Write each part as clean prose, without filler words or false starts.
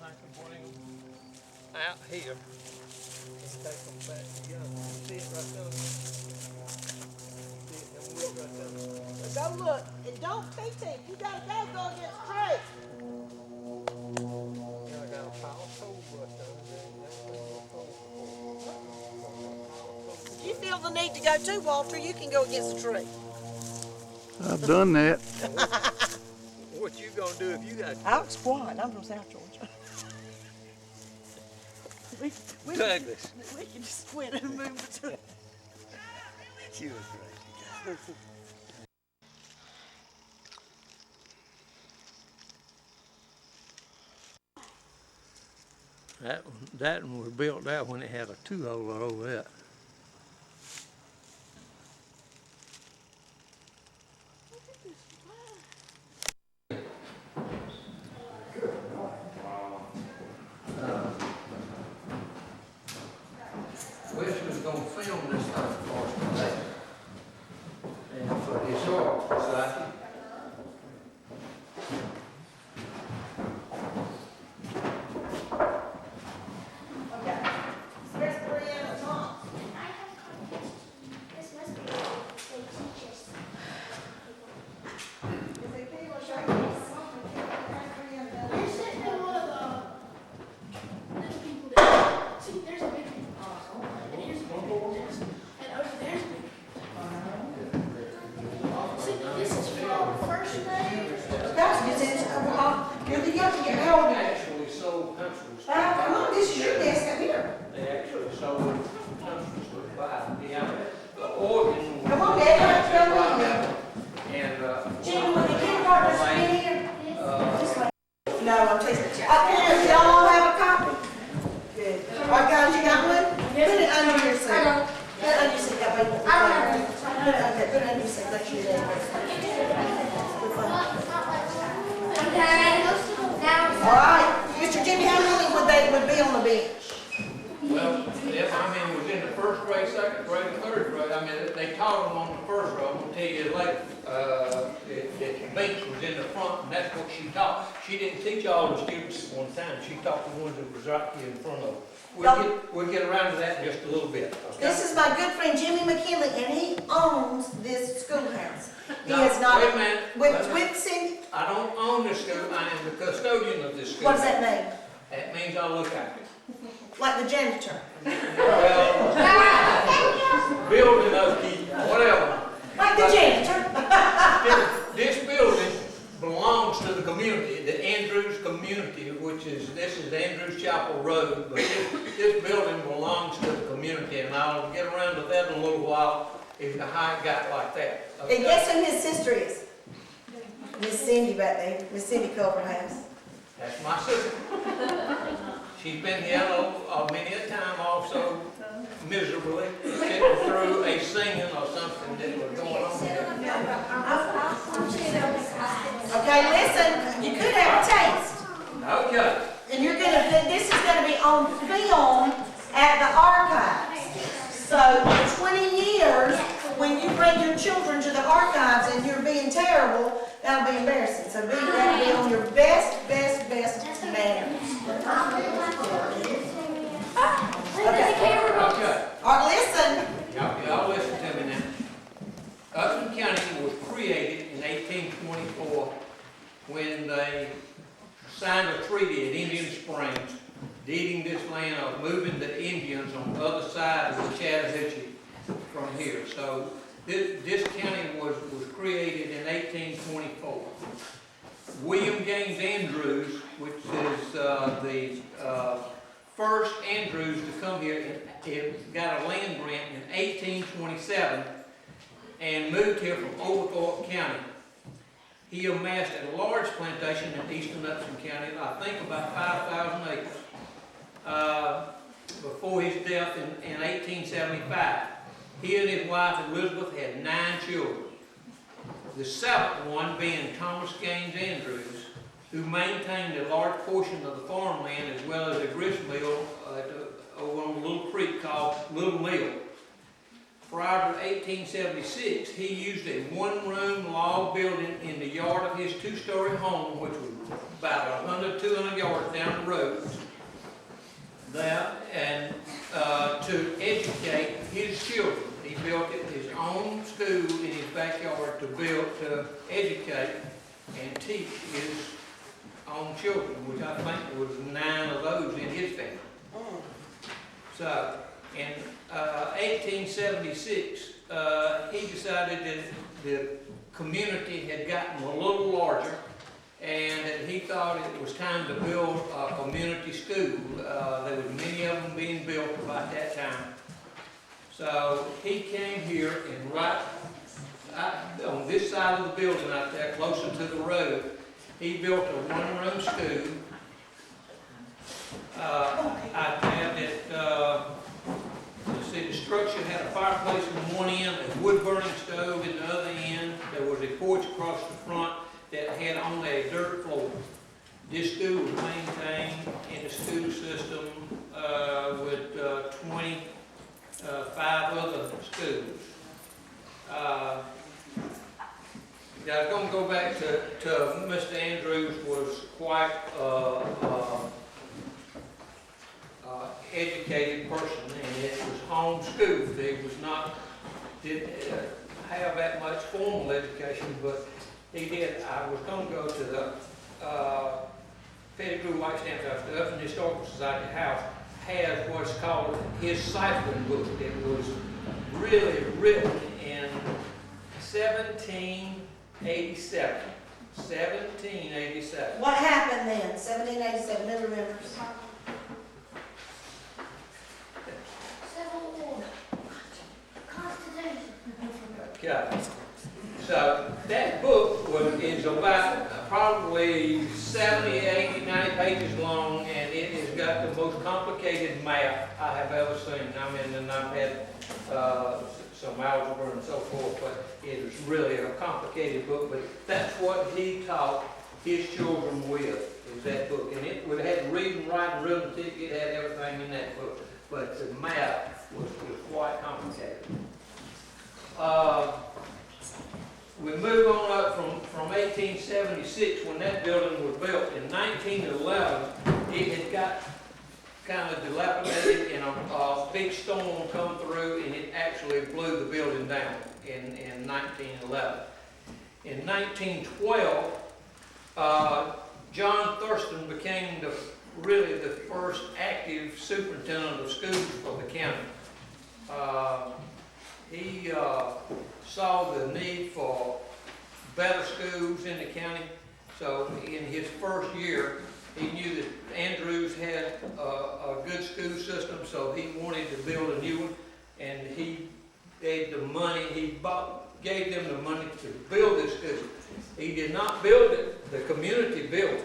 I can bring them out here and take them back together. See it right there? See it, them wheels right there? Go look, and don't PT. You gotta go against the tree. Yeah, I got a pile of coal brush over there. If you feel the need to go too, Walter, you can go against the tree. I've done that. What you gonna do if you got? I'll squat. I'm from South Georgia. we Douglas. We can just squint and move between. She was right. That one was built out when it had a two-holer over it. Wesley's gonna film this thing for us today. And for the Historical Society. You're the young, you're how old are you? Actually sold pencils. Come on, this is your desk up here. They actually sold pencils to buy. Yeah, the organ. Come on, Dad, let's go with you. And, Jimmy, when the kindergartners come in here, no, I'm taking it. Here, y'all all have a copy? Good. All right, guys, you got one? Put it under your seat. Put it under your seat, that way. Okay, put it under your seat, make sure you didn't. All right, Mr. Jimmy, how many would be on the bench? well, if, I mean, it was in the first grade, second grade, and third grade. I mean, they taught them on the first row. I'm gonna tell you later. The bench was in the front, and that's what she taught. She didn't teach all the students at one time. She taught the ones that was right here in front of them. We'll get around to that in just a little bit. Okay? This is my good friend Jimmy McKinley, and he owns this schoolhouse. He No, is not. wait a minute. With Cindy. I don't own this school. I am the custodian of this school. What does that mean? That means I'll look after it. Like the janitor. Well, building upkeep, whatever. Like the janitor. This building belongs to the community, the Andrews community, this is Andrews Chapel Road, but this building belongs to the community, and I'll get around to that in a little while, if how it got like that. Okay? And guess who his sister is? Miss Cindy back there. Miss Cindy Culverhouse. That's my sister. She's been here many a time also, miserably, sitting through a singing or something that was going on here. Okay, listen, you could have a taste. Okay. And this is gonna be on film at the archives. So in 20 years, when you bring your children to the archives and you're being terrible, that'll be embarrassing. So that'll be on your best manners. Okay. All right, listen. Y'all listen to me now. Upson County was created in 1824 when they signed a treaty at Indian Springs, deeding this land of moving the Indians on the other side of the Chattahoochee from here. So this county was created in 1824. William James Andrews, which is the first Andrews to come here, got a land grant in 1827 and moved here from Oglethorpe County. He amassed a large plantation in eastern Upson County, I think about 5,000 acres, before his death in 1875. He and his wife Elizabeth had 9 children. The 7th one being Thomas Gaines Andrews, who maintained a large portion of the farmland as well as a grist mill over on a little creek called Little Mill. prior to 1876, he used a one-room log building in the yard of his two-story home, which was about 100, 200 yards down the road, there, and to educate his children. He built his own school in his backyard to educate and teach his own children, which I think was 9 of those in his family. So, in 1876, he decided that the community had gotten a little larger and that he thought it was time to build a community school. There was many of them being built about that time. So he came here and right on this side of the building out there, closer to the road, he built a one-room school. I had that, let's see, the structure had a fireplace on one end, a wood-burning stove in the other end. There was a porch across the front that had only a dirt floor. This school was maintained in the school system with 25 other schools. I was going to go back to Mr. Andrews was quite educated person, and it was homeschooled. He was not, didn't have that much formal education, but he did. I was going to go to the Pettigrew White Stamp House, the Upson Historical Society house, has what's called his ciphering book. It was really written in 1787. 1787. What happened then? 1787. Who remembers? Okay. So that book is about probably 70, 80, 90 pages long, and it has got the most complicated map I have ever seen. I mean, and I've had some algebra and so forth, but it is really a complicated book. But that's what he taught his children with, is that book. And it would have reading, writing, arithmetic, it had everything in that book. But the map was quite complicated. We move on up from 1876, when that building was built. In 1911, it had got kind of dilapidated, and a big storm come through, and it actually blew the building down in 1911. In 1912, John Thurston became really the first active superintendent of schools for the county. He saw the need for better schools in the county. So in his first year, he knew that Andrews had a good school system, so he wanted to build a new one, and he gave the money, gave them the money to build this school. He did not build it, the community built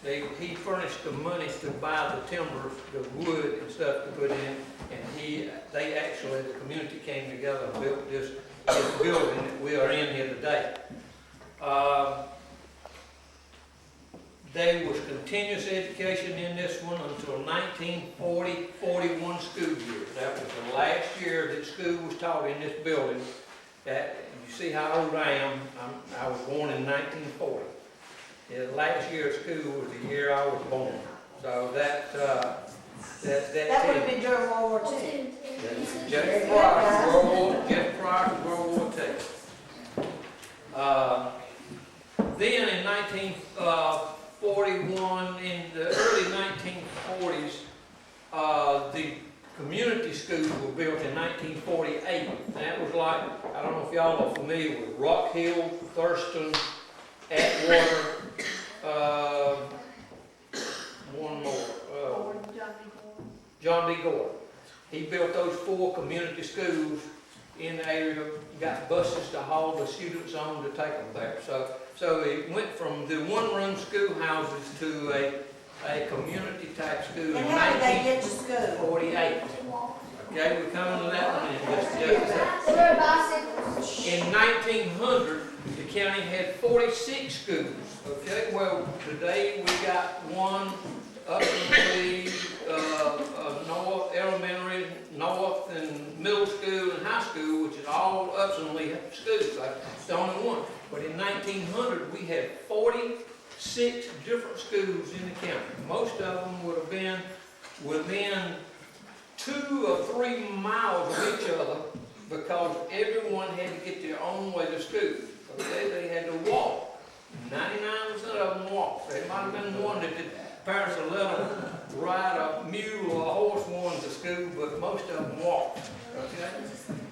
it. He furnished the money to buy the timber, the wood and stuff to put in, and they actually, the community came together and built this building that we are in here today. There was continuous education in this one until 1940-41 school year. That was the last year that school was taught in this building. That, you see how old I am. I was born in 1940. The last year of school was the year I was born. So that That would have been during World War II. Just prior to World War II. Then in 1941, in the early 1940s, the community schools were built in 1948. And that was like, I don't know if y'all are familiar with Rock Hill, Thurston, Atwater, one more. John D. Gore. He built those 4 community schools in the area, got buses to haul the students on to take them there. So it went from the one-room schoolhouses to a community type school And in how did they get to school? 1948. Okay, we're coming to that one in just a second. In 1900, the county had 46 schools. Okay, well, today we got one up in the North Elementary, North and Middle School and High School, which 46 different schools in the county. Most of them would have been within 2 or 3 miles of each other because everyone had to get their own way to school. Okay, they had to walk. 99% of them walked. There might have been one that the parents would let them ride a mule or a horse one to school, but most of them walked. Okay?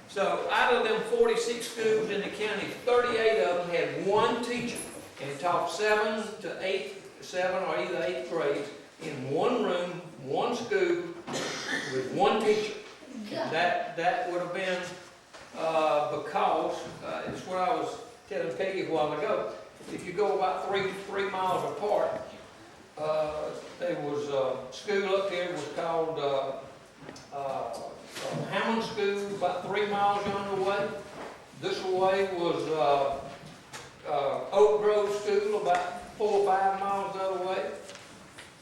So out of them 46 schools in the county, 38 of them had one teacher and taught 7 or 8 grades in one room, one school, with one teacher. That would have been because, it's what I was telling Peggy a while ago, if you go about three miles apart, there was a school up here was called Hammond School, about 3 miles yonder way. This way was Oak Grove School, about 4 or 5 miles the other way.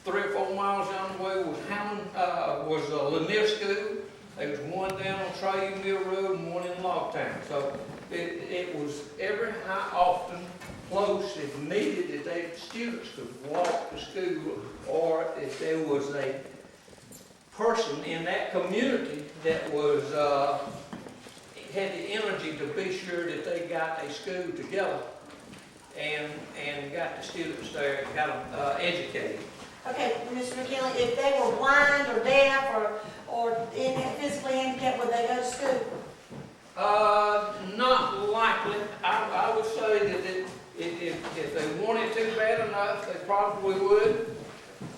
3 or 4 miles yonder way was Hammond, was Lanier School. There was one down on Trey Mill Road and one in Logtown. So it was every how often close if needed that they students could walk to school, or if there was a person in that community that was had the energy to be sure that they got a school together and got the students there and got them educated. Okay, Mr. McKinley, if they were blind or deaf or physically handicapped, would they go to school? Not likely. I would say that if they wanted to bad enough, they probably would.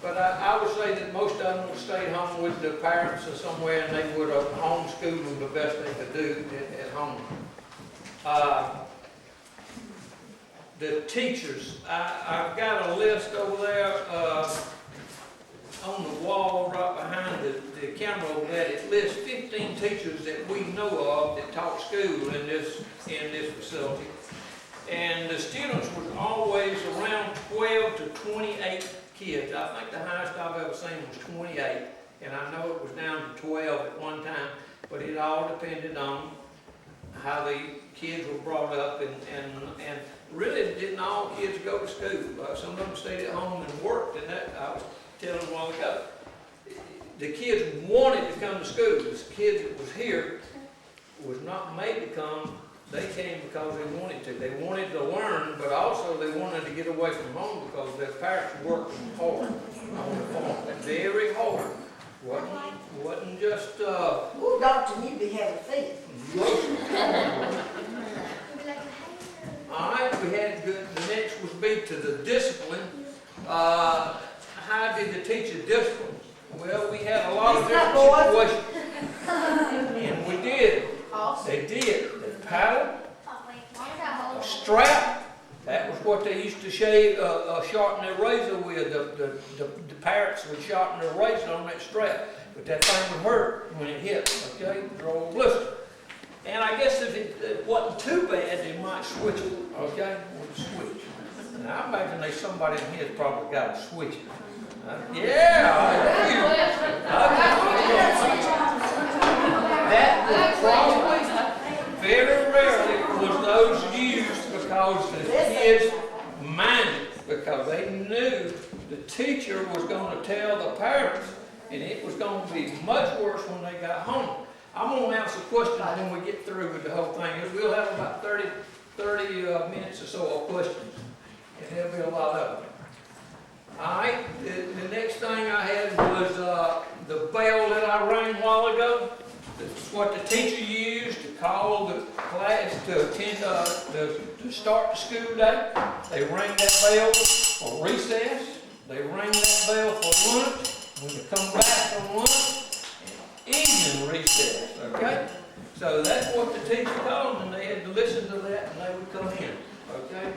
But I would say that most of them would stay home with their parents or somewhere, and they would homeschool them the best they could do at home. The teachers, I've got a list over there on the wall right behind the camera over there. It lists 15 teachers that we know of that taught school in this facility. And the students was always around 12 to 28 kids. I think the highest I've ever seen was 28, and I know it was down to 12 at one time, but it all depended on how the kids were brought up, and really didn't all kids go to school. Some of them stayed at home and worked, and that I was telling a while ago. The kids wanted to come to school. The kids that was here was not made to come. They came because they wanted to. They wanted to learn, but also they wanted to get away from home because their parents worked hard on the farm. Very hard. Wasn't just Ooh, Doctor, you'd be having feet. All right, we had good. The next was be to the discipline. How did the teacher discipline? Well, we had a lot of different situations, and we did. They did. The paddle, a strap. That was what they used to sharpen their razor with. The parents would sharpen their razor on that strap, but that thing would hurt when it hit. Okay, draw a blister. And I guess if it wasn't too bad, they might switch it. Okay, with a switch. And I imagine there's somebody in here that's probably got a switch. That was probably very rarely was those used because the kids minded, because they knew the teacher was going to tell the parents, and it was going to be much worse when they got home. I'm going to answer questions when we get through with the whole thing. We'll have about 30 minutes or so of questions, and there'll be a lot of them. All right, the next thing I had was the bell that I rang a while ago. It's what the teacher used to call the class to attend to start the school day. They rang that bell for recess. They rang that bell for lunch. When they come back from lunch, and evening recess. Okay, so that's what the teacher called them, and they had to listen to that, and they would come in. Okay,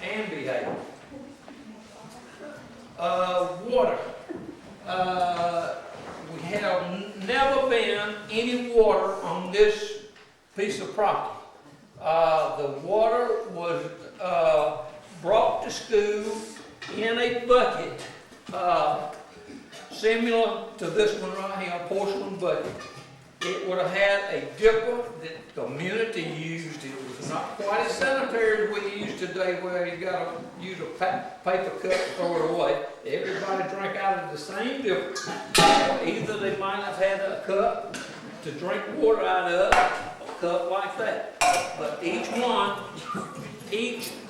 and behave. Water. We have never been any water on this piece of property. The water was brought to school in a bucket, similar to this one right here, a porcelain bucket. It would have had a dipper that the community used. It was not quite as sanitary as we use today, where you gotta use a paper cup to throw it away. Everybody drank out of the same dipper. Either they might have had a cup to drink water out of, a cup like that. But each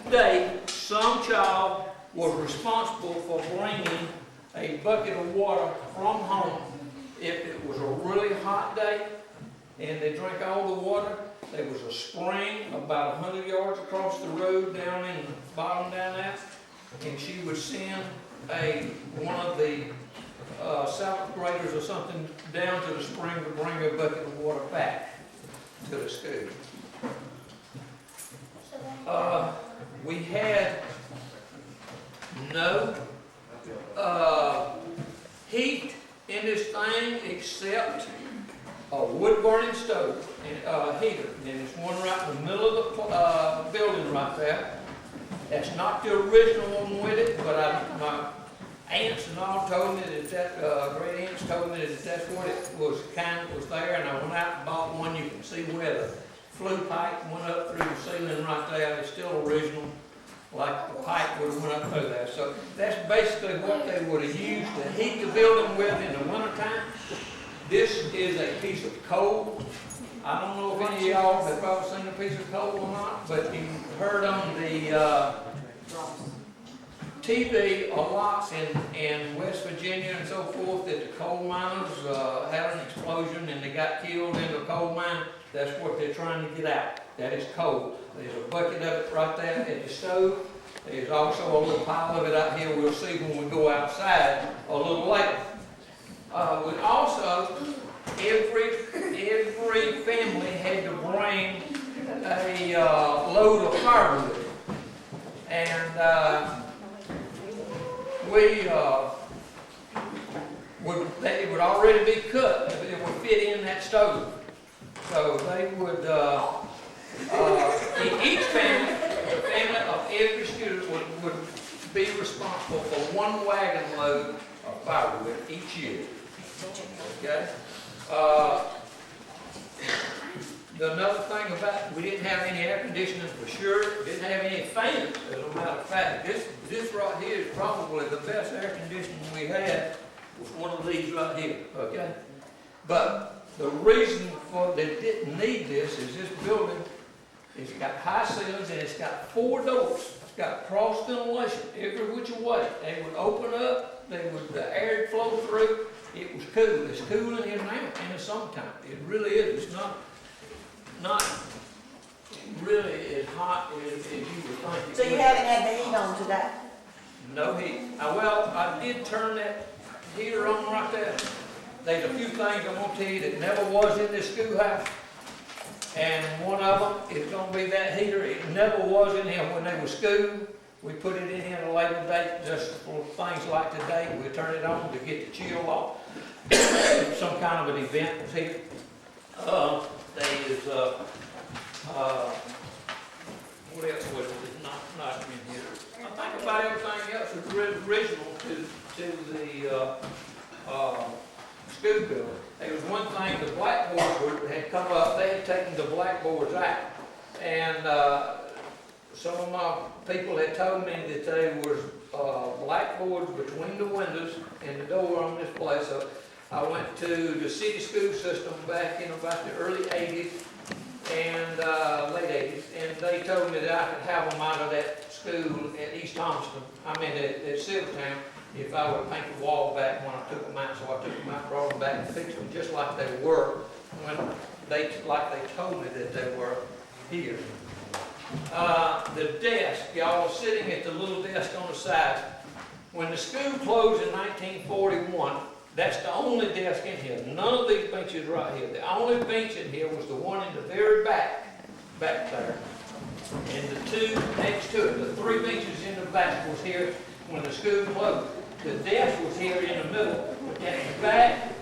day, some child was responsible for bringing a bucket of water from home. If it was a really hot day and they drank all the water, there was a spring about 100 yards across the road down in the bottom down there, and she would send one of the seventh graders or something down to the spring to bring a bucket of water back to the school. We had no heat in this thing except a wood-burning stove and heater. And there's one right in the middle of the building right there. That's not the original one with it, but my aunts and all told me that great aunts told me that that's what it was, kind of was there. And I went out and bought one. You can see where the flue pipe went up through the ceiling right there. It's still original, like the pipe would have went up through there. So that's basically what they would have used to heat the building with in the wintertime. This is a piece of coal. I don't know if any of y'all have ever seen a piece of coal or not, but you heard on the TV a lot in West Virginia and so forth that the coal miners had an explosion and they got killed in the coal mine. That's what they're trying to get out. That is coal. There's a bucket of it right there at the stove. There's also a little pile of it out here we'll see when we go outside a little later. We also, every family had to bring a load of firewood. And it would already be cut. It would fit in that stove. So they would, each family, the family of every student would be responsible for one wagon load of firewood each year. Okay? Another thing about, we didn't have any air conditioning for sure. Didn't have any fans, as a matter of fact. This right here is probably the best air conditioning we had, was one of these right here. Okay? But the reason for they didn't need this is this building, it's got high ceilings and it's got 4 doors. It's got cross ventilation every which way. They would open up, the air would flow through. It was cool. It's cool in here now in the summertime. It really is. It's not really as hot as you would think. So you haven't had the heat on today? No heat. Well, I did turn that heater on right there. There's a few things I'm going to tell you that never was in this schoolhouse. And one of them is going to be that heater. It never was in here when they were school. We put it in here at a later date just for things like today. We turn it on to get the chill off. Some kind of an event was here. What else was it? Not in here. I think about everything else was original to the school building. There was one thing, the blackboards had come up, they had taken the blackboards out. And some of my people had told me that there was blackboards between the windows and the door on this place. So I went to the city school system back in about the early 80s and late 80s, and they told me that I could have them out of that school at East Thomaston, at Silvertown, if I would paint the wall back when I took them out. So I took them out, brought them back, and fixed them just like they were when like they told me that they were here. The desk, y'all are sitting at the little desk on the side. When the school closed in 1941, that's the only desk in here. None of these benches right here. The only bench in here was the one in the very back there. And the 2 next to it, the 3 benches in the back was here when the school closed. The desk was here in the middle, but that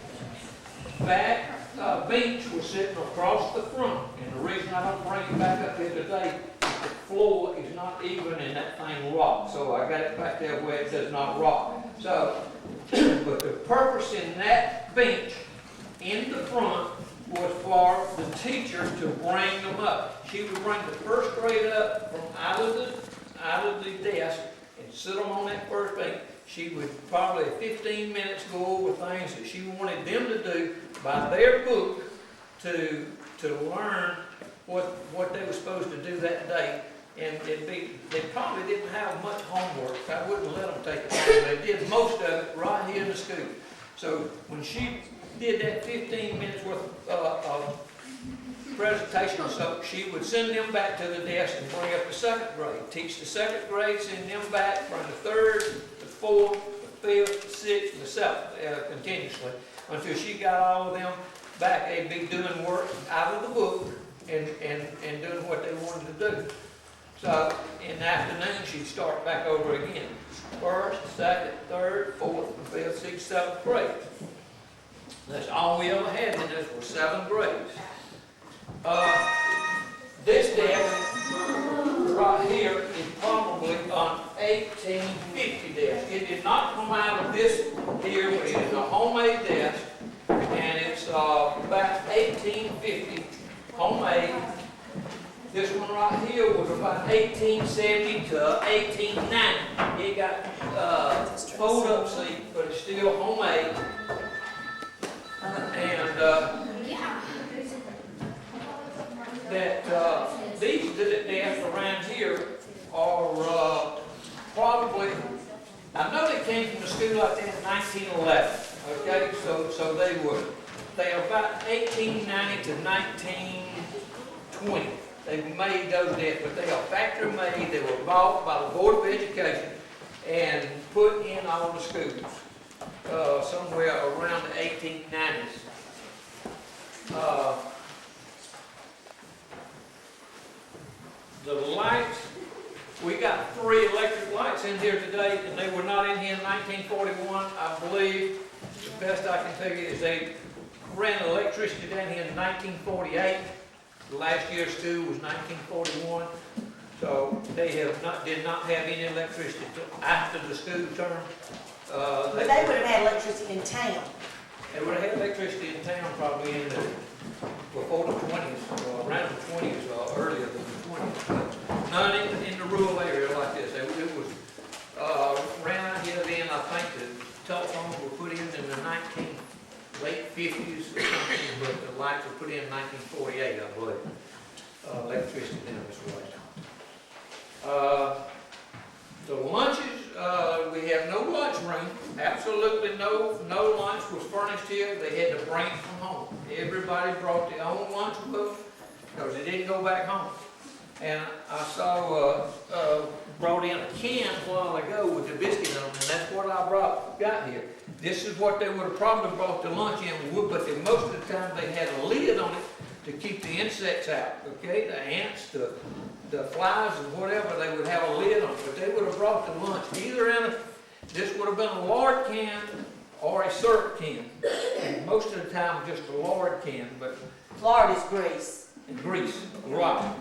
back bench was sitting across the front. And the reason I don't bring it back up here today, the floor is not even and that thing rock. So I got it back there where it does not rock. So, but the purpose in that bench in the front was for the teachers to bring them up. She would bring the first grade up from out of the desk and sit them on that first bench. She would probably 15 minutes go over things that she wanted them to do by their book to learn what they were supposed to do that day. And they probably didn't have much homework. I wouldn't let them take it home. They did most of it right here in the school. So when she did that 15 minutes worth of presentation or so, she would send them back to the desk and bring up the second grade. Teach the second grade, send them back, bring the third, the fourth, the fifth, the sixth, and the seventh, continuously, until she got all of them back. They'd be doing work out of the book and doing what they wanted to do. So in the afternoon, she'd start back over again. First, second, third, fourth, fifth, sixth, seventh grades. That's all we ever had in this was 7 grades. This desk right here is probably an 1850 desk. It did not come out of this here, but it is a homemade desk, and it's about 1850 homemade. This one right here was about 1870 to 1890. It got fold-up seat, but it's still homemade. And these desks around here are probably, I know they came from the school like that in 1911. Okay, so they are about 1890 to 1920. They made those desks, but they are factory made. They were bought by the Board of Education and put in all the schools somewhere around the 1890s. The lights, we got 3 electric lights in here today, and they were not in here in 1941. I believe, the best I can tell you is they ran electricity down here in 1948. The last year's school was 1941, so they did not have any electricity after the school term. But they would have had electricity in town. They would have had electricity in town probably before the 20s, or around the 20s, or earlier than the 20s. But none in the rural area like this. It was ran out here then. I think the telephones were put in the late 50s or something, but the lights were put in 1948, I believe. Electricity down this way. The lunches, we have no lunchroom. Absolutely no lunch was furnished here. They had to bring it from home. Everybody brought their own lunch with them because they didn't go back home. And I saw brought in a can a while ago with the biscuit on them, and that's what I got here. This is what they would have probably brought the lunch in with, but most of the time they had a lid on it to keep the insects out, okay? The ants, the flies, and whatever, they would have a lid on it, but they would have brought the lunch either in this would have been a lard can or a syrup can. And most of the time just a lard can, but Lard is grease. Grease, right.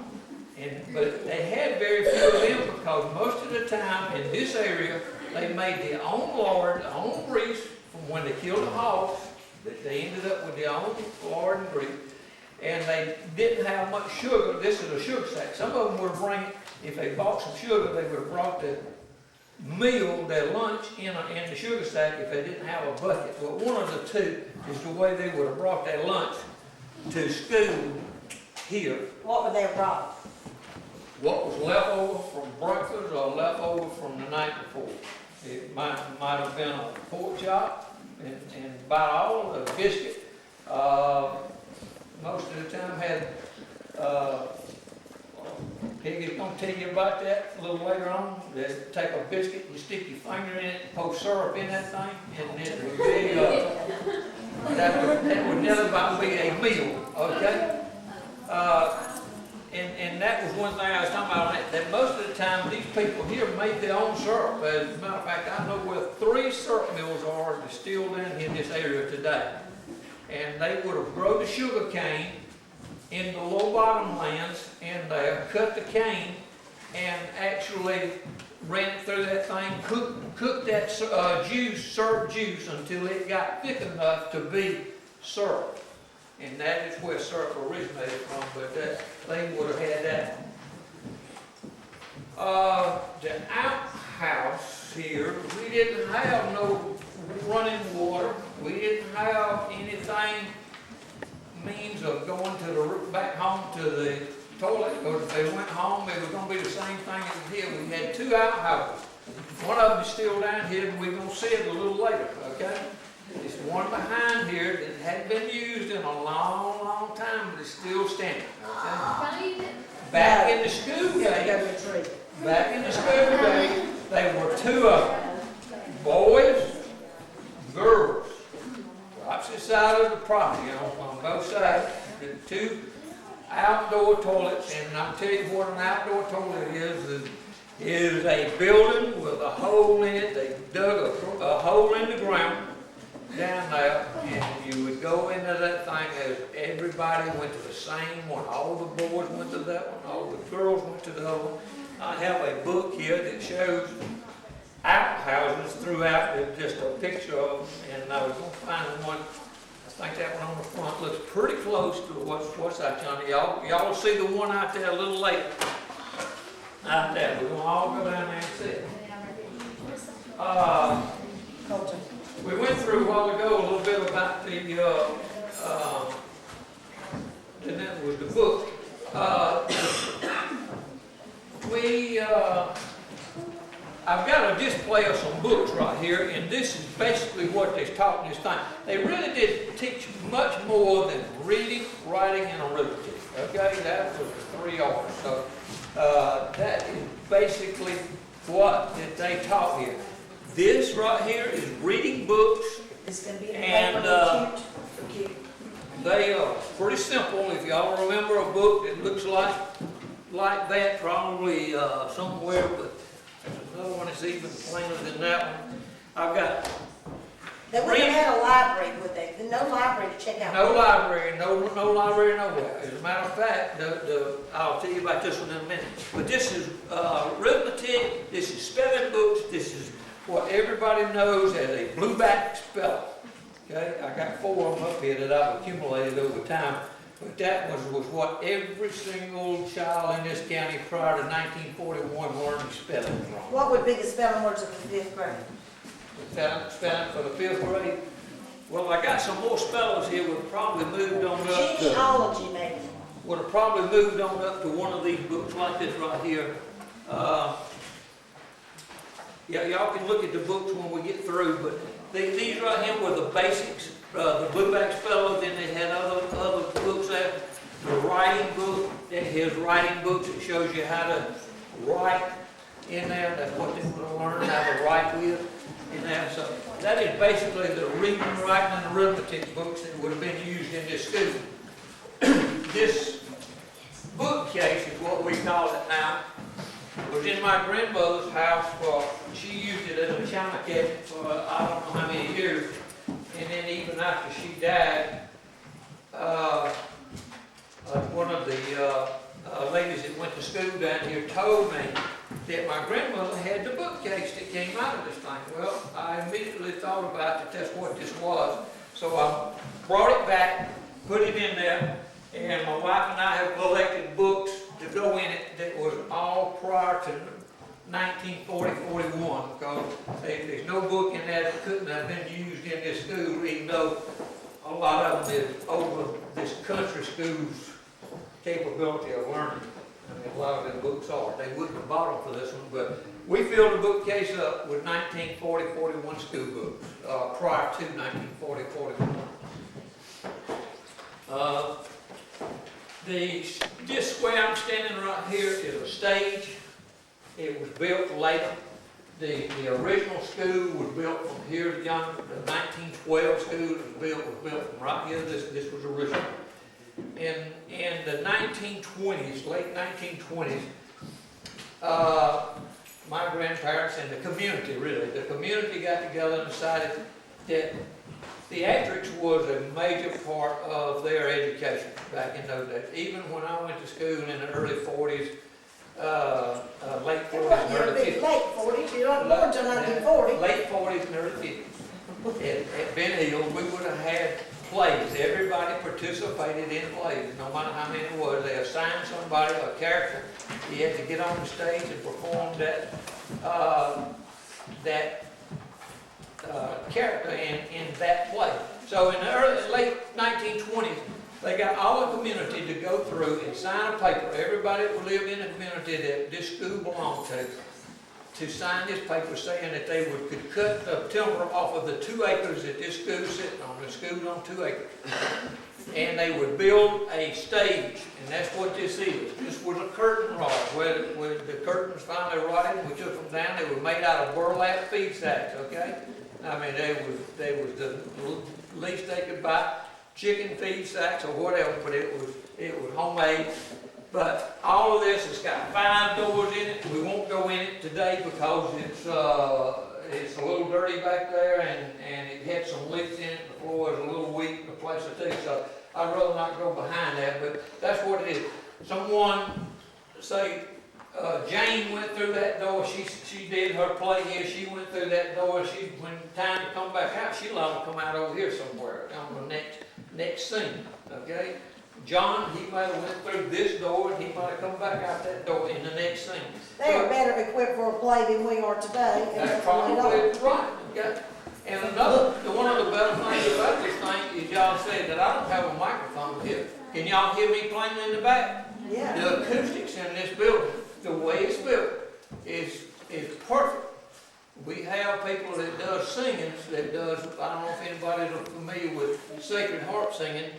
But they had very few of them because most of the time in this area, they made their own lard, their own grease from when they killed the hogs. They ended up with their own lard and grease. And they didn't have much sugar. This is a sugar sack. Some of them would bring, if they bought some sugar, they would have brought the meal, their lunch, in the sugar sack if they didn't have a bucket. Well, one of the two is the way they would have brought their lunch to school here. What would they have brought? What was left over from breakfast or left over from the night before. It might have been a pork chop and about all of the biscuit. Most of the time had, Peggy's going to tell you about that a little later on. They take a biscuit, you stick your finger in it, pour syrup in that thing, and it would be, that would never about be a meal, okay? And that was one thing I was talking about, that most of the time these people here made their own syrup. As a matter of fact, I know where 3 syrup mills are distilled in this area today. And they would have grown the sugar cane in the low bottom lands, and they cut the cane and actually ran it through that thing, cooked that syrup juice until it got thick enough to be syrup. and that is where syrup originated from, but that thing would have had that. The outhouse here, we didn't have no running water. We didn't have anything, means of going to the, back home to the toilet, because if they went home, it was gonna be the same thing as here. We had two outhouses. One of them is still down here, and we're gonna see it a little later, okay? It's one behind here that hadn't been used in a long, long time, but it's still standing, okay? Back in the school days, back in the school days, they were two of them, boys, girls, opposite side of the property, on both sides, the two outdoor toilets, and I'll tell you what an outdoor toilet is a building with a hole in it. They dug a hole in the ground down there, and you would go into that thing as everybody went to the same one. All the boys went to that one, all the girls went to the other one. I have a book here that shows outhouses throughout, just a picture of them, and I was going to find one. I think that one on the front looks pretty close to what's out yonder. Y'all will see the one out there a little later. Out there, we're going to all go down there and see it. We went through a while ago a little bit about and that was the book. I've got a display of some books right here, and this is basically what they taught in this time. They really did teach much more than reading, writing, and arithmetic. Okay, that was the 3 R's. So that is basically what that they taught here. This right here is reading books, It's going to be and they are pretty simple. If y'all remember a book that looks like that, probably somewhere, but there's another one that's even plainer than that one. I've got. They wouldn't have had a library, would they? No library to check out. No library, no library nowhere. As a matter of fact, I'll tell you about this one in a minute. But this is arithmetic, this is spelling books, this is what everybody knows as a blueback speller. Okay, I got 4 of them up here that I've accumulated over time. But that was what every single child in this county prior to 1941 learned spelling from. What would be the spelling words of the 5th grade? Spelling for the 5th grade. Well, I got some more spellers here. Would have probably moved on up. Genealogy, maybe. Would have probably moved on up to one of these books like this right here. Yeah, y'all can look at the books when we get through. But these right here were the basics. The blueback speller. Then they had other books there. The writing book. His writing books. It shows you how to write in there. That's what they want to learn how to write with. In there. So that is basically the reading, writing, and arithmetic books that would have been used in this school. This bookcase is what we call it now. It was in my grandmother's house she used it as a china cabinet for I don't know how many years. And then even after she died, one of the ladies that went to school down here told me that my grandmother had the bookcase that came out of this thing. Well, I immediately thought about that's what this was. So I brought it back, put it in there, and my wife and I have collected books to go in it that was all prior to 1940-41, because there's no book in there that couldn't have been used in this school, even though a lot of them is over this country school's capability of learning. I mean, a lot of them books are. They wouldn't have bought them for this one, but we filled the bookcase up with 1940-41 school books, prior to 1940-41. This way I'm standing right here is a stage. It was built later. The original school was built from here to yonder. The 1912 school was built from right here. This was original. In the 1920s, late 1920s, my grandparents and the community, really, the community got together and decided that theatrics was a major part of their education back in those days. Even when I went to school in the early 40s, late 40s and early 50s. Late 40s, you don't born until 1940. Late 40s and early 50s. At Ben Hill, we would have had plays. Everybody participated in plays, no matter how many it was. They assigned somebody a character. He had to get on the stage and perform that character in that play. So in the late 1920s, they got all the community to go through and sign a paper. Everybody that lived in the community that this school belonged to sign this paper saying that they could cut the timber off of the 2 acres that this school's sitting on. The school's on 2 acres. And they would build a stage, and that's what this is. This was a curtain rod, where the curtains finally rotted, and we took them down. They were made out of burlap feed sacks, okay? I mean, they was the least they could buy, chicken feed sacks or whatever, but it was homemade. But all of this has got 5 doors in it. We won't go in it today because it's a little dirty back there, and it had some leaks in it. The floor is a little weak, the place to take. So I'd rather not go behind that, but that's what it is. Someone say Jane went through that door. She did her play here. She went through that door. When time to come back out, she'll have to come out over here somewhere on the next scene. Okay. John, he might have went through this door, and he might have come back out that door in the next scene. They are better equipped for a play than we are today. That's probably right. Okay. And one of the better things about this thing is y'all said that I don't have a microphone here. Can y'all hear me plainly in the back? Yeah. The acoustics in this building, the way it's built, is perfect. We have people that does singing, that does, I don't know if anybody's familiar with Sacred Harp singing,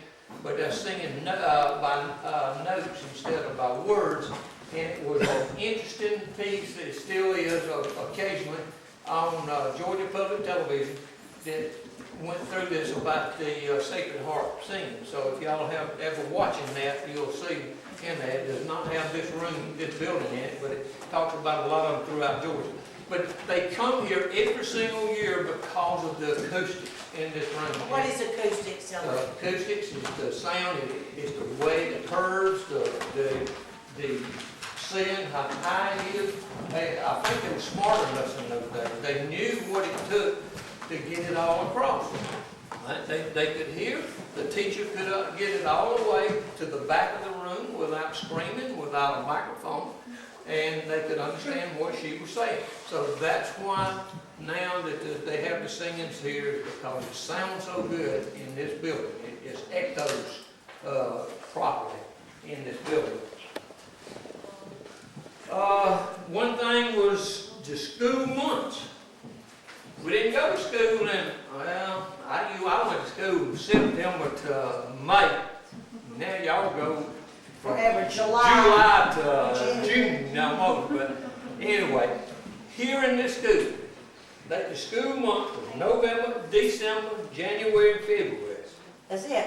but they're singing by notes instead of by words. And it was an interesting piece, it still is occasionally, on Georgia Public Television that went through this about the Sacred Harp singing. So if y'all have ever watching that, you'll see in that. It does not have this room, this building in it, but it talks about a lot of them throughout Georgia. But they come here every single year because of the acoustics in this room. What is acoustics? Acoustics is the sound, it's the way, the curves, the seeing how high it is. I think they were smarter than us in those days. They knew what it took to get it all across. They could hear, the teacher could get it all the way to the back of the room without screaming, without a microphone, and they could understand what she was saying. So that's why now that they have the singings here, because it sounds so good in this building. It just echoes properly in this building. One thing was the school months. We didn't go to school in, well, I went to school September to May. Now y'all go from Forever, July to June almost. But anyway, here in this school, the school month was November, December, January, and February. That's it.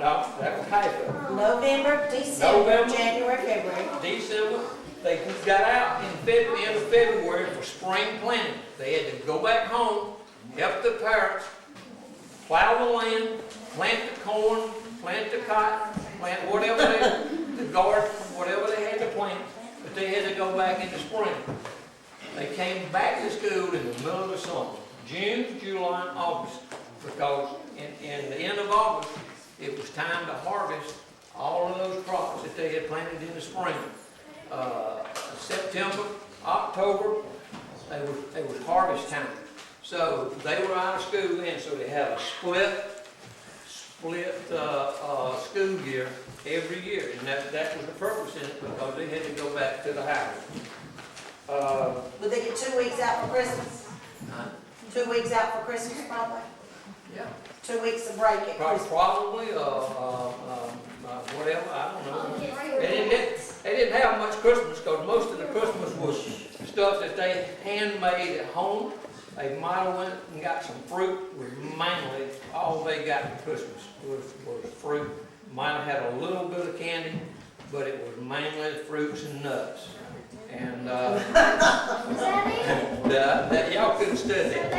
No, that was half of it. November, December, November, January, February. December. They got out in the end of February for spring planting. They had to go back home, help the parents, plow the land, plant the corn, plant the cotton, plant whatever the garden, whatever they had to plant, but they had to go back in the spring. They came back to school in the middle of the summer, June, July, and August, because in the end of August, it was time to harvest all of those crops that they had planted in the spring. September, October, it was harvest time. So they were out of school then, so they had a split school year every year, and that was the purpose in it, because they had to go back to the house. Would they get 2 weeks out for Christmas? 2 weeks out for Christmas, probably? Yeah. 2 weeks of break at Christmas? Probably, whatever, I don't know. They didn't have much Christmas, because most of the Christmas was stuff that they handmade at home. They might have went and got some fruit, was mainly all they got for Christmas was fruit. Might have had a little bit of candy, but it was mainly fruits and nuts. And that y'all couldn't study that.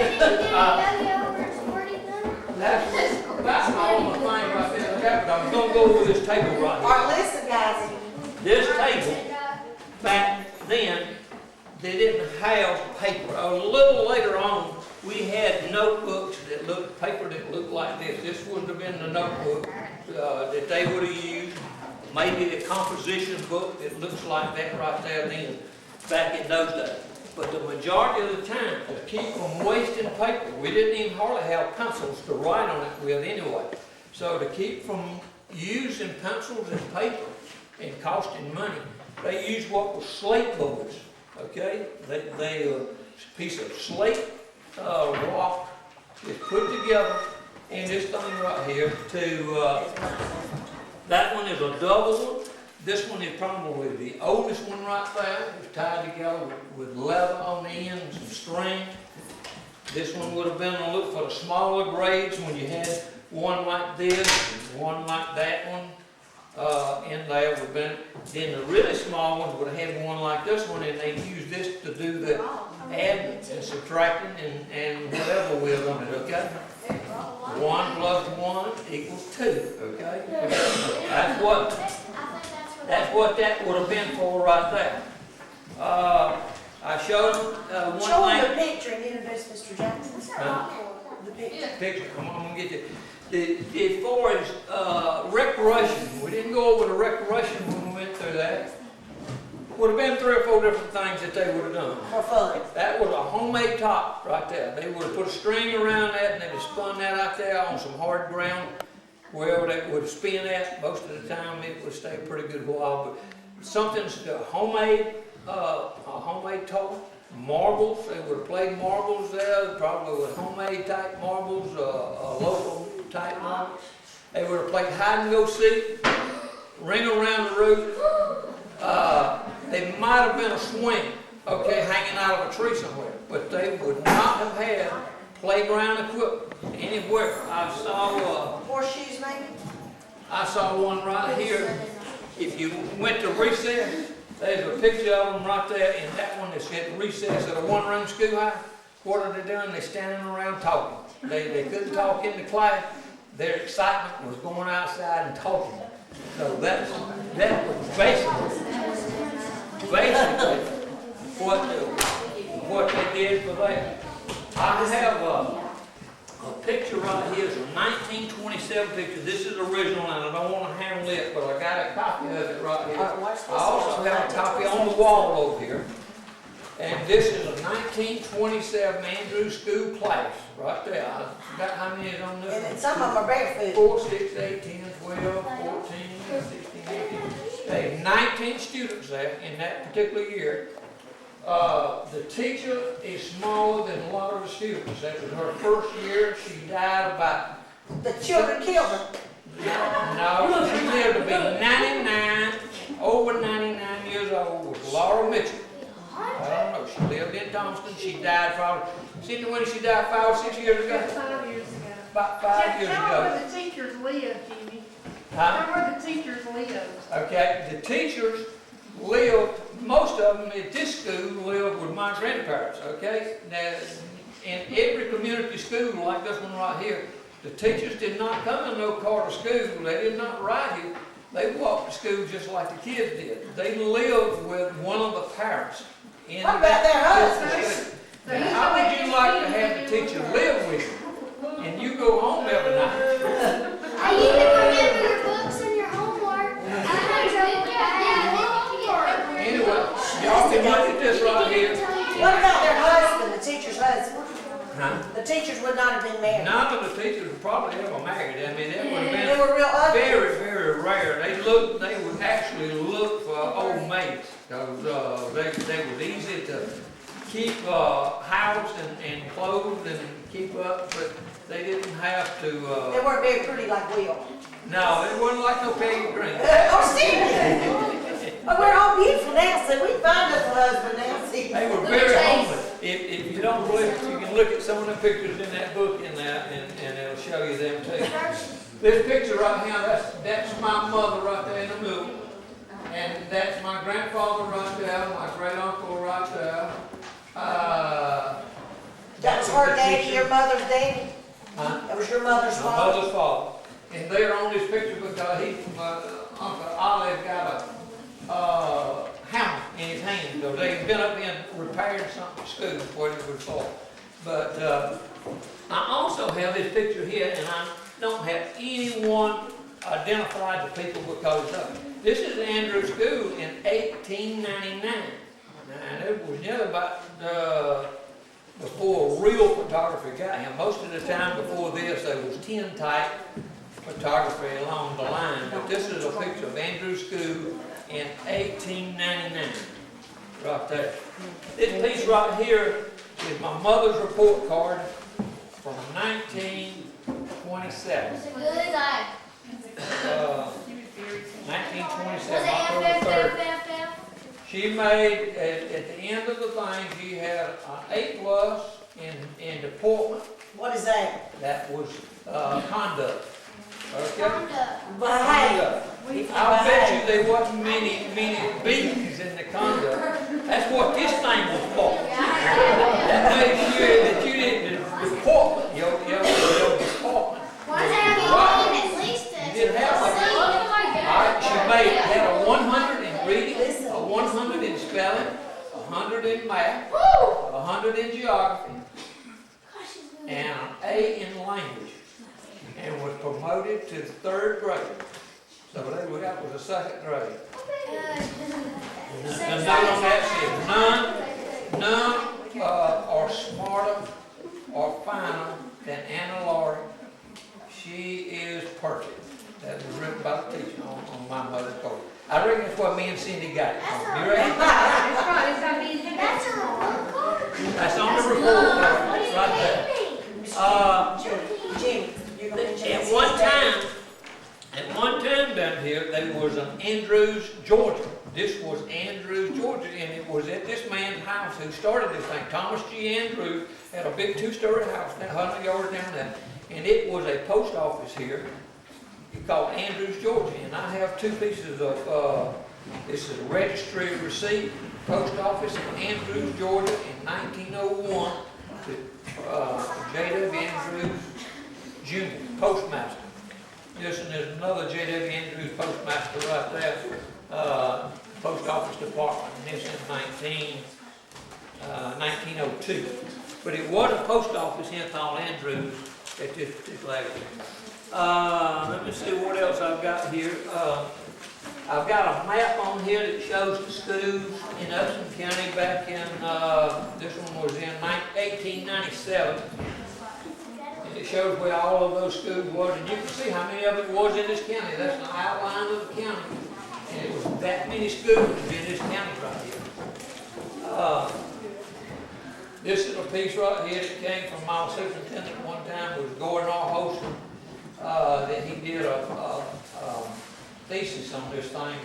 That's my only thing right there. But I'm going to go over this table right here. All right, listen, guys. This table, back then, they didn't have paper. A little later on, we had notebooks paper that looked like this. This would have been the notebook that they would have used. Maybe a composition book that looks like that right there then, back in those days. But the majority of the time, to keep from wasting paper, we didn't even hardly have pencils to write on it with anyway. So to keep from using pencils and paper and costing money, they used what was slate boards, okay? They a piece of slate rock is put together in this thing right here to, that one is a double one. This one is probably the oldest one right there. It's tied together with leather on the end and some string. This one would have been a look for the smaller grades when you had one like this and one like that one in there would have been. Then the really small ones would have had one like this one, and they used this to do the adding and subtracting and whatever with them, okay? 1 plus 1 equals 2, okay? That's what that would have been for right there. I showed them one Show thing. them the picture and introduce Mr. Jackson. The picture. Picture. I'm gonna get you. As far as recreation, we didn't go over the recreation when we went through that. Would have been 3 or 4 different things that they would have done. For fun. That was a homemade top right there. They would have put a string around that and they'd have spun that out there on some hard ground. Wherever they would spin at, most of the time it would stay a pretty good while. But something's a homemade top. Marbles, they would have played marbles there, probably with homemade type marbles, local type marbles. They would have played hide and go seek, ring around the roof. They might have been a swing, okay, hanging out of a tree somewhere, but they would not have had playground equipment anywhere. I saw Horseshoes maybe? I saw one right here. If you went to recess, there's a picture of them right there, and that one that said recess at a one-room schoolhouse. What are they doing? They're standing around talking. They couldn't talk in the class. Their excitement was going outside and talking. So that was basically what they did for that. I have a picture right here. It's a 1927 picture. This is original, and I don't want to handle it, but I got a copy of it right here. I also have a copy on the wall over here. And this is a 1927 Andrews School class, right there. I forgot how many is on this one. And some of them are barefoot. 4, 6, 8, 10, 12, 14, 16, 18. They had 19 students there in that particular year. The teacher is smaller than a lot of the students. That was her first year. She died about... The children killed her. No, she lived to be 99, over 99 years old, was Laura Mitchell. I don't know, she lived in Thomaston. She died probably, see when she died 5 or 6 years ago? 5 years ago. About 5 years Tell ago. where the teachers live, Jimmy. Huh? Tell where the teachers live. Okay, the teachers lived, most of them at this school lived with my grandparents, okay? Now, in every community school like this one right here, the teachers did not come in no car to school. They did not ride here. They walked to school just like the kids did. They lived with one of the parents. What about their husbands? Now, how would you like to have the teacher live with you and you go home every night? You can remember your books and your homework. I had trouble with that. Anyway, y'all can look at this right here. What about their husband, the teacher's husband? Huh? The teachers would not have been married. None of the teachers would probably ever married. I mean, that would They have were real been ugly. very, very rare. They would actually look for old maids because they was easy to keep housed and clothed and keep up, but they didn't have to. They weren't very pretty like we are. No, it wasn't like no Peggy Green. Oh, seriously? But we're all beautiful now, so we find us a husband now. See? They were very homely. If you don't believe it, you can look at some of the pictures in that book and it'll show you them too. This picture right here, that's my mother right there in the middle. And that's my grandfather right there, my great uncle right there. That was her daddy, your mother's daddy? Huh? That was your mother's My father? mother's father. And they're on this picture because Uncle Olive got a hammer in his hand. So they've been up and repaired something at school, what it was for. But I also have this picture here, and I don't have anyone identify the people because of it. This is Andrews School in 1899. And it was nearly about before real photography got here. Most of the time before this, there was tintype photography along the line. But this is a picture of Andrews School in 1899, right there. This piece right here is my mother's report card from 1927. It's a good guy. 1927, October 3rd. She made, at the end of the thing, she had an A+ in deportment. What is that? That was conduct. Okay? But hey, I'll bet you there wasn't many B's in the conduct. That's what this thing was for. That made sure that you didn't deportment, your deportment. You didn't have one. All right, she had a 100 in reading, a 100 in spelling, 100 in math, 100 in geography, and an A in language, and was promoted to the 3rd grade. So that was the 2nd grade. The note on that says, none are smarter or finer than Anna Laurie. She is perfect. That was written by the teacher on my mother's card. I reckon that's what me and Cindy got it from. You ready? That's right, it's got to be in the That's a report card. That's on the report card, right there. Jimmy, you're gonna mention At one time down here, there was an Andrews, Georgia. This was Andrews, Georgia, and it was at this man's house who started this thing. Thomas G. Andrews had a big 2-story house, 100 yards down there, and it was a post office here called Andrews, Georgia. And I have 2 pieces of, this is a registry receipt, post office in Andrews, Georgia in 1901, to J.W. Andrews Jr., postmaster. This one is another J.W. Andrews postmaster right there, post office department, and this is 1902. But it was a post office in called Andrews at this particular area. Let me see what else I've got here. I've got a map on here that shows the schools in Upson County back in, this one was in 1897. And it shows where all of those schools was, and you can see how many of it was in this county. That's the outline of the county. And it was that many schools in this county right here. This is a piece right here that came from my superintendent one time, was Gordon R. Holston. That he did a thesis on this thing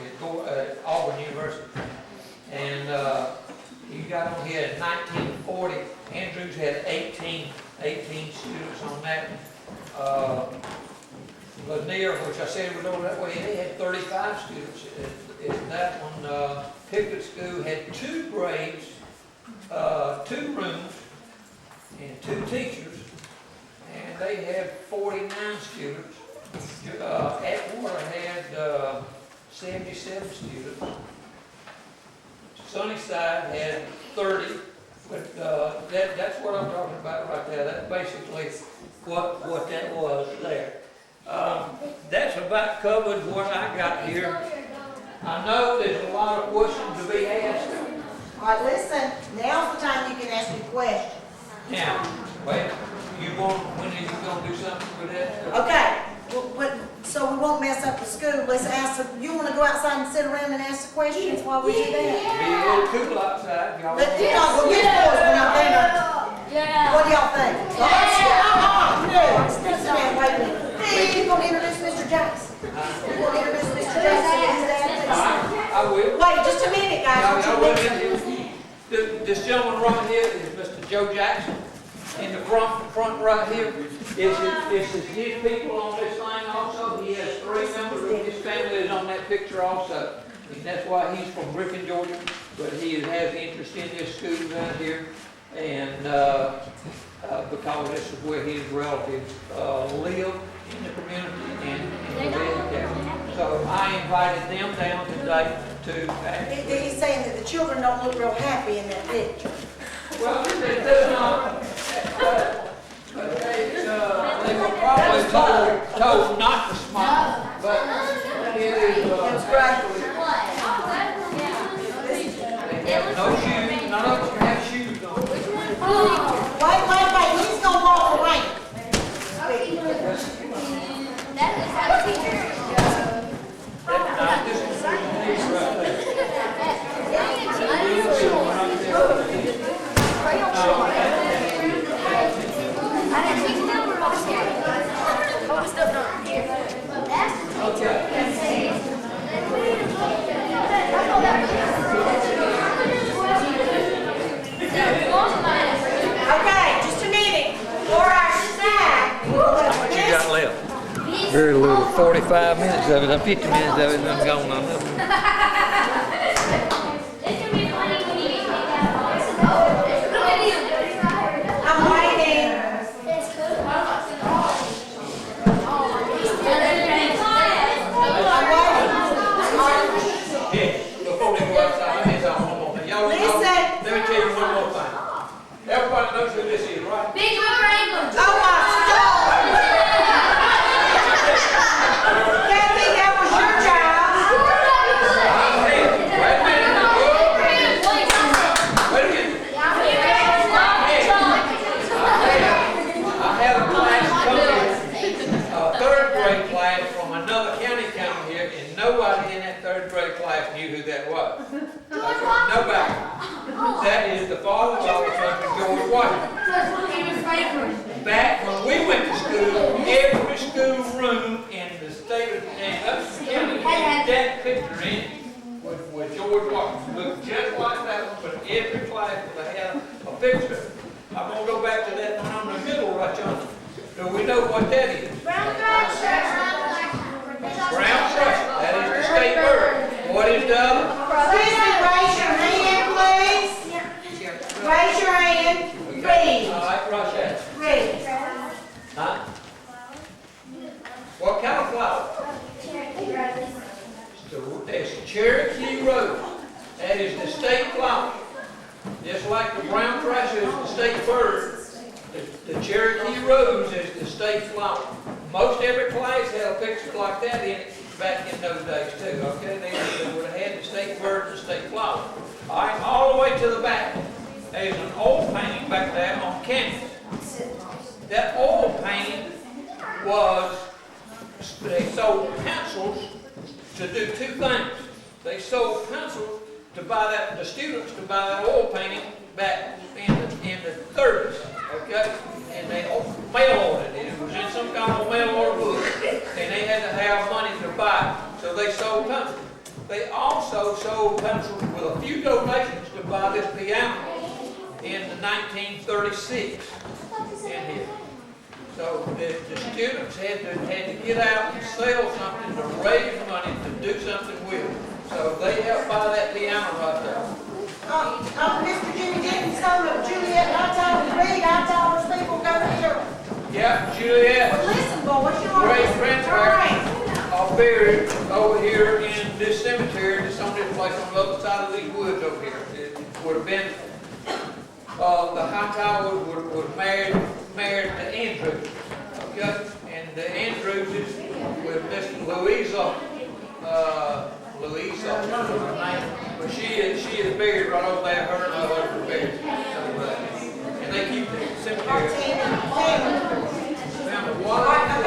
at Auburn University. And he got on here in 1940. Andrews had 18 students on that. Lanier, which I said was over that way, they had 35 students in that one. Pickett School had 2 grades, 2 rooms, and 2 teachers. And they had 49 students. Atwater had 77 students. Sunnyside had 30. But that's what I'm talking about right there. That's basically what that was there. That's about covered what I got here. I know there's a lot of questions to be asked. All right, listen, now's the time you can ask me questions. Now, wait. When are you gonna do something with that? Okay, so we won't mess up the school. Let's ask, you wanna go outside and sit around and ask the questions while we do that? Be a little cool outside, y'all. Let's get on, we'll get boys when I'm there. What do y'all think? No, sit down, wait a minute. Hey, you gonna introduce Mr. Jackson? You gonna introduce Mr. Jackson and his dad? I will. Wait, just a minute, guys. This gentleman right here is Mr. Joe Jackson. In the front right here, is his people on this thing also. He has 3 members of his family is on that picture also. And that's why he's from Rickon, Georgia, but he has interest in this school down here. And because this is where his relatives live in the community and in the county. So I invited them down today to He's saying that the children don't look real happy in that picture. Well, it does not. they were probably told not to smoke, but it is, they have no shoes, none of them have shoes on. Wait, he's gonna walk away. Okay, just a minute. For our snack, What you got left? Very little. 45 minutes of it, 50 minutes of it, I'm gone on them. I'm waiting. Hey, before we go outside, let me tell you one more thing. Y'all know, Listen. let me tell you one more thing. Everybody knows who this is, right? Oh my God! Kathy, that was your child. Wait a minute. I had a class coming, a third grade class from another county coming here, and nobody in that third grade class knew who that was. Nobody. That is the father of our country, George Washington. Back when we went to school, every school room in the state of Upson County had that picture in it with George Washington. Looked just like that one, but every class would have a picture. I'm gonna go back to that one on the middle right yonder. Do we know what that is? Brown thrush. That is the state bird. What is the other? Raise your hand, please. Raise your hand. Read. I like thrush that. Read. Huh? What kind of flower? It's Cherokee Rose. That is the state flower. Just like the brown thrush is the state bird, the Cherokee Rose is the state flower. Most every class had a picture like that in it back in those days too, okay? They would have had the state bird and the state flower. All right, all the way to the back. There's an oil painting back there on canvas. That oil painting was, they sold pencils to do two things. They sold pencils to buy that, the students to buy that oil painting back in the 30s, okay? And they mail ordered it. It was in some kind of mail order book. And they had to have money to buy it. So they sold pencils. They also sold pencils with a few donations to buy this piano in 1936 in here. So the students had to get out and sell something to raise money to do something with it. So they helped buy that piano right there. Mr. Jimmy didn't some of Juliet, I told him to read, I told those people go here. Yeah, Juliet. Well, listen, boy, what you want? Great grandparents are buried over here in this cemetery, just on this place on the other side of these woods over here. It would have been, the Hightower was married to Andrews, okay? And the Andrews is with Miss Louisa, but she is buried right over there. Her and her husband are buried. And they keep the cemetery. Martina, Now, the water.